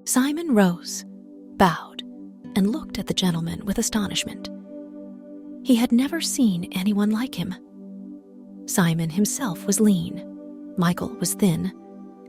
Simon rose, bowed, and looked at the gentleman with astonishment. He had never seen anyone like him. Simon himself was lean, Michael was thin,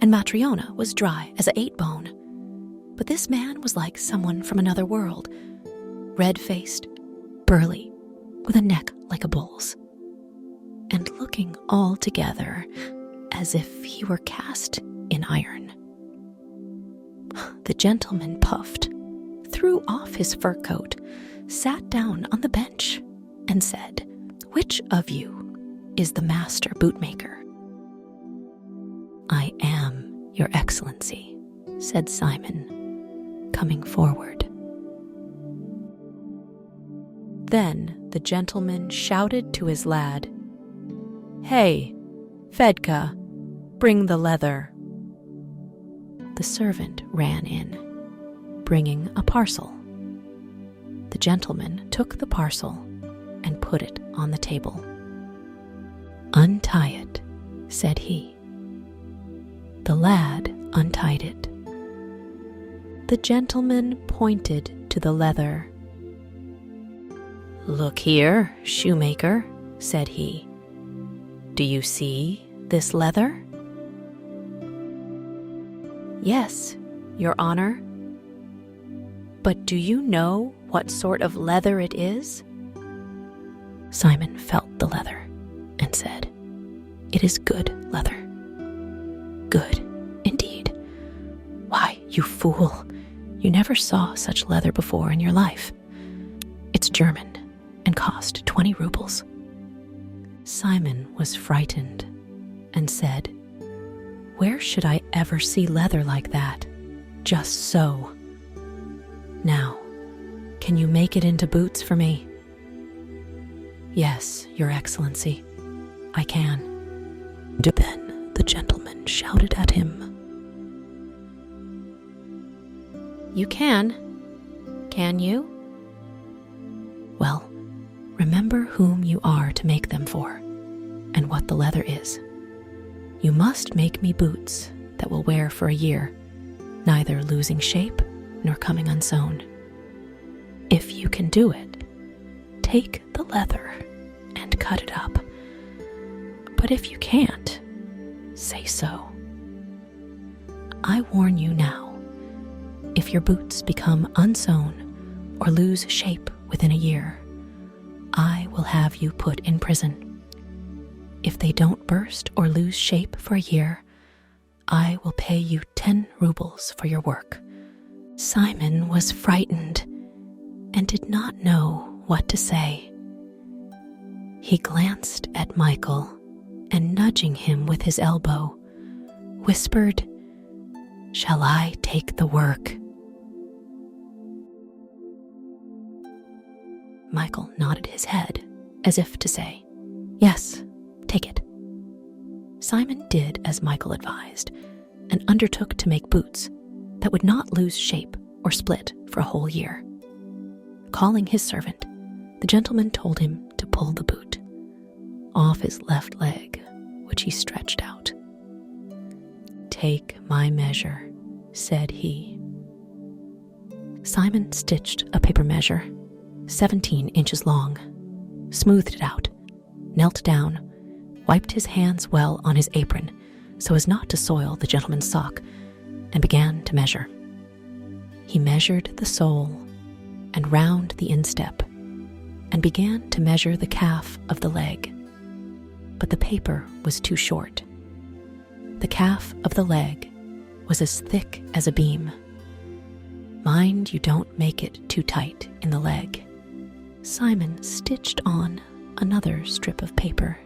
and Matryona was dry as a 8-bone. But this man was like someone from another world, red-faced, burly, with a neck like a bull's, and looking altogether as if he were cast in iron. The gentleman puffed, threw off his fur coat, sat down on the bench, and said, "Which of you is the master bootmaker?" "I am, Your Excellency," said Simon, coming forward. Then the gentleman shouted to his lad, "Hey, Fedka, bring the leather." The servant ran in, bringing a parcel. The gentleman took the parcel and put it on the table. "Untie it," said he. The lad untied it. The gentleman pointed to the leather. "Look here, shoemaker," said he. "Do you see this leather?" "Yes, Your Honor." "But do you know what sort of leather it is?" Simon felt the leather and said, "It is good leather." "Good, indeed. Why, you fool, you never saw such leather before in your life. It's German and cost 20 rubles. Simon was frightened and said, "Where should I ever see leather like that? Just so. Now, can you make it into boots for me?" "Yes, Your Excellency, I can." Then the gentleman shouted at him, "You can you? Well, remember whom you are to make them for, and what the leather is. You must make me boots that will wear for a year, neither losing shape nor coming unsewn. If you can do it, take the leather and cut it up. But if you can't, say so. I warn you now, if your boots become unsewn or lose shape within a year, I will have you put in prison. If they don't burst or lose shape for a year, I will pay you 10 rubles for your work." Simon was frightened and did not know what to say. He glanced at Michael and, nudging him with his elbow, whispered, "Shall I take the work?" Michael nodded his head as if to say, "Yes, take it." Simon did as Michael advised and undertook to make boots that would not lose shape or split for a whole year. Calling his servant, the gentleman told him to pull the boot off his left leg, which he stretched out. "Take my measure," said he. Simon stitched a paper measure, 17 inches long, smoothed it out, knelt down, wiped his hands well on his apron so as not to soil the gentleman's sock, and began to measure. He measured the sole and round the instep, and began to measure the calf of the leg. But the paper was too short. The calf of the leg was as thick as a beam. Mind you don't make it too tight in the leg. Simon stitched on another strip of paper.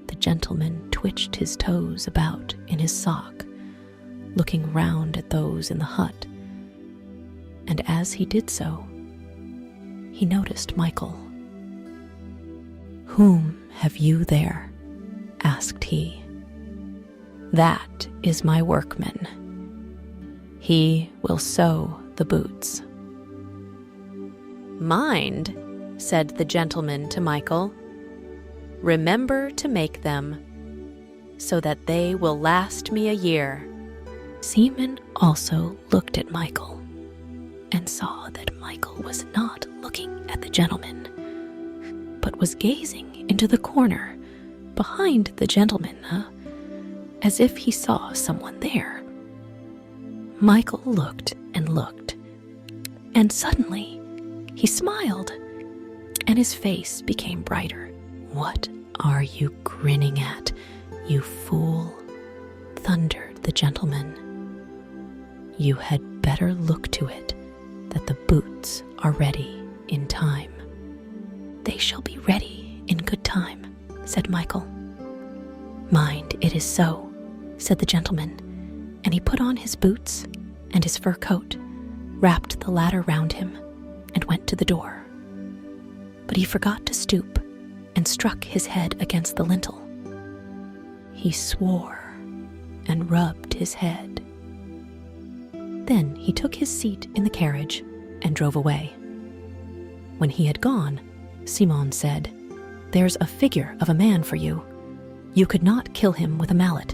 The gentleman twitched his toes about in his sock, looking round at those in the hut, and as he did so, he noticed Michael. "Whom have you there?" asked he. "That is my workman. He will sew the boots." "Mind," said the gentleman to Michael, "remember to make them so that they will last me a year. Seaman also looked at Michael and saw that Michael was not looking at the gentleman, but was gazing into the corner behind the gentleman, as if he saw someone there. Michael looked, and suddenly he smiled, and his face became brighter. "What are you grinning at, you fool?" thundered the gentleman. "You had better look to it that the boots are ready in time." "They shall be ready in good time," said Michael. "Mind, it is so," said the gentleman, and he put on his boots and his fur coat, wrapped the ladder round him, and went to the door. But he forgot to stoop and struck his head against the lintel. He swore and rubbed his head. Then he took his seat in the carriage and drove away. When he had gone, Simon said, "There's a figure of a man for you. You could not kill him with a mallet.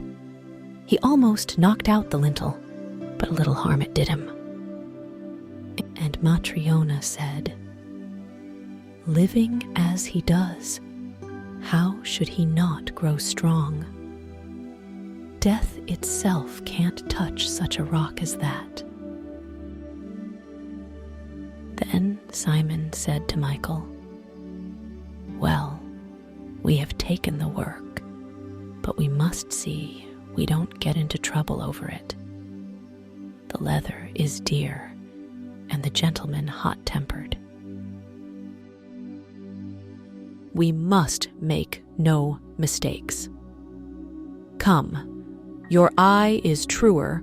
He almost knocked out the lintel, but a little harm it did him." And Matryona said, "Living as he does, how should he not grow strong? Death itself can't touch such a rock as that." Then Simon said to Michael, "Well, we have taken the work, but we must see we don't get into trouble over it. The leather is dear, and the gentleman hot-tempered. We must make no mistakes. Come, your eye is truer,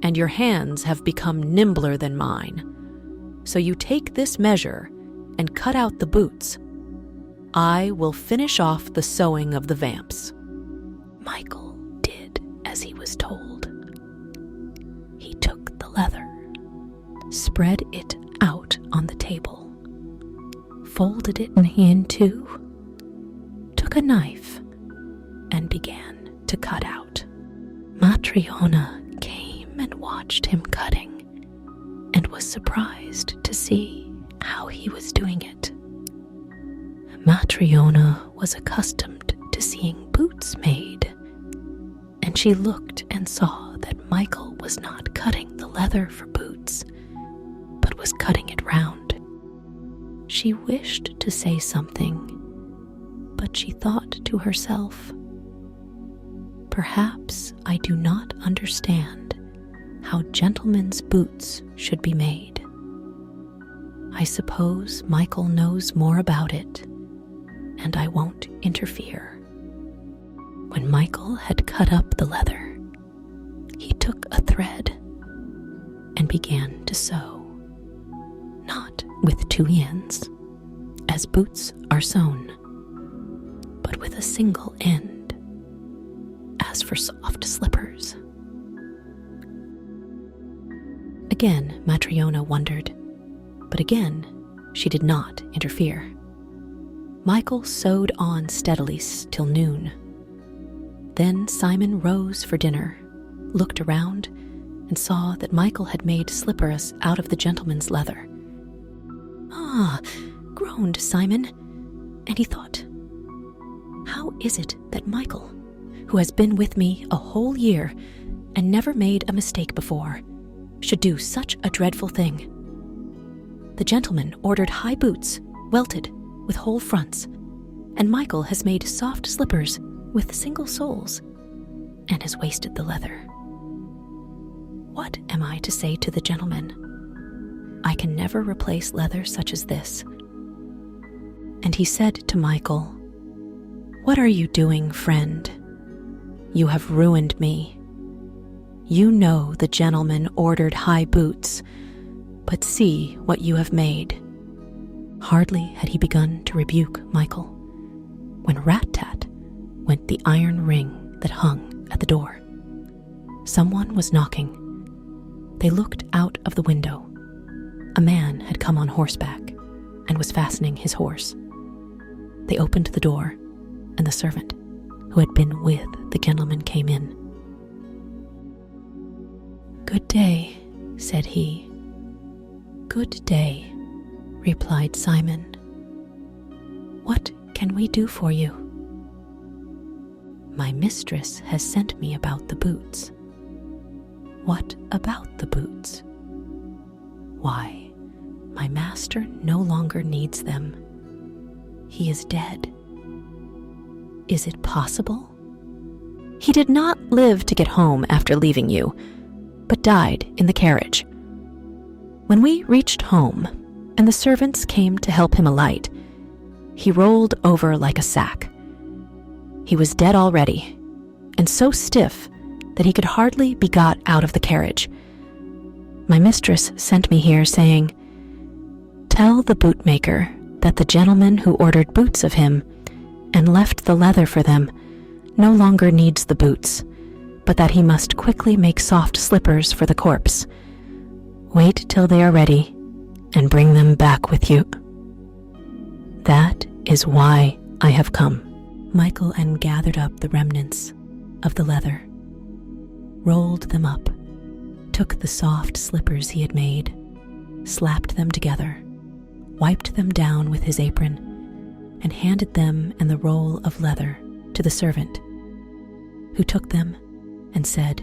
and your hands have become nimbler than mine. So you take this measure and cut out the boots. I will finish off the sewing of the vamps." Michael did as he was told. He took the leather, spread it out on the table, folded it in two, took a knife, and began to cut out. Matryona came and watched him cutting, and was surprised to see how he was doing it. Matryona was accustomed to seeing boots made, and she looked and saw that Michael was not cutting the leather for boots, but was cutting it round. She wished to say something, but she thought to herself, "Perhaps I do not understand how gentlemen's boots should be made. I suppose Michael knows more about it, and I won't interfere." When Michael had cut up the leather, he took a thread and began to sew, not with two ends, as boots are sewn, but with a single end, as for soft slippers. Again, Matryona wondered, but again she did not interfere. Michael sewed on steadily till noon. Then Simon rose for dinner, looked around, and saw that Michael had made slippers out of the gentleman's leather. "Ah," groaned Simon, and he thought, "How is it that Michael, who has been with me a whole year and never made a mistake before, should do such a dreadful thing? The gentleman ordered high boots, welted, with whole fronts, and Michael has made soft slippers with single soles, and has wasted the leather. What am I to say to the gentleman? I can never replace leather such as this." And he said to Michael, "What are you doing, friend? You have ruined me. You know the gentleman ordered high boots, but see what you have made." Hardly had he begun to rebuke Michael, when rat-tat went the iron ring that hung at the door. Someone was knocking. They looked out of the window. A man had come on horseback and was fastening his horse. They opened the door, and the servant, who had been with the gentleman, came in. "Good day," said he. "Good day," replied Simon. "What can we do for you?" "My mistress has sent me about the boots." "What about the boots?" "Why, my master no longer needs them. He is dead." "Is it possible?" "He did not live to get home after leaving you, but died in the carriage. When we reached home and the servants came to help him alight, he rolled over like a sack. He was dead already, and so stiff that he could hardly be got out of the carriage. My mistress sent me here saying, 'Tell the bootmaker that the gentleman who ordered boots of him and left the leather for them no longer needs the boots, but that he must quickly make soft slippers for the corpse. Wait till they are ready and bring them back with you.' That is why I have come." Michael gathered up the remnants of the leather, rolled them up, took the soft slippers he had made, slapped them together, wiped them down with his apron, and handed them and the roll of leather to the servant, who took them and said,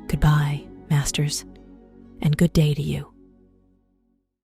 "Goodbye, masters, and good day to you."